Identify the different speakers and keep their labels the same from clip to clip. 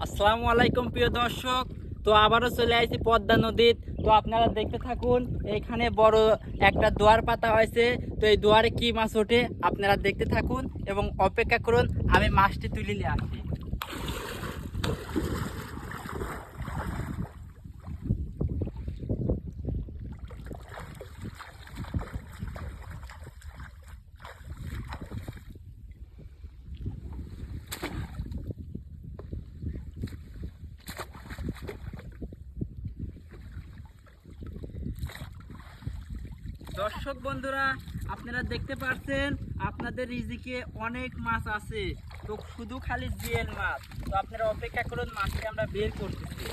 Speaker 1: আসসালামু আলাইকুম প্রিয় দর্শক। তো আবারও চলে আসছি পদ্মা নদীর। তো আপনারা দেখতে থাকুন, এখানে বড় একটা দুয়ার পাতা হয়েছে। তো এই দুয়ারে কি মাছ ওঠে আপনারা দেখতে থাকুন এবং অপেক্ষা করুন, আমি মাছটি তুলে নিয়ে আসি। দর্শক বন্ধুরা, আপনারা দেখতে পাচ্ছেন আপনাদের রিজিকে অনেক মাছ আছে, তো শুধু খালি জিএল মাছ। তো আপনারা অপেক্ষা করুন, মাছটি আমরা বের করতেছি।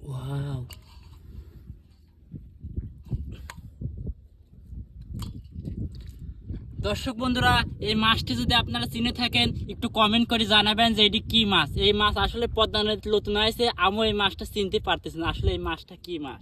Speaker 1: ওয়াও, দর্শক বন্ধুরা, এই মাছটি যদি আপনারা চিনে থাকেন একটু কমেন্ট করে জানাবেন যে এটি কি মাছ। এই মাছ আসলে পদ্মা নদীতে নতুন হয়েছে, আমিও এই মাছটা চিনতে পারতেছি না আসলে এই মাছটা কি মাছ।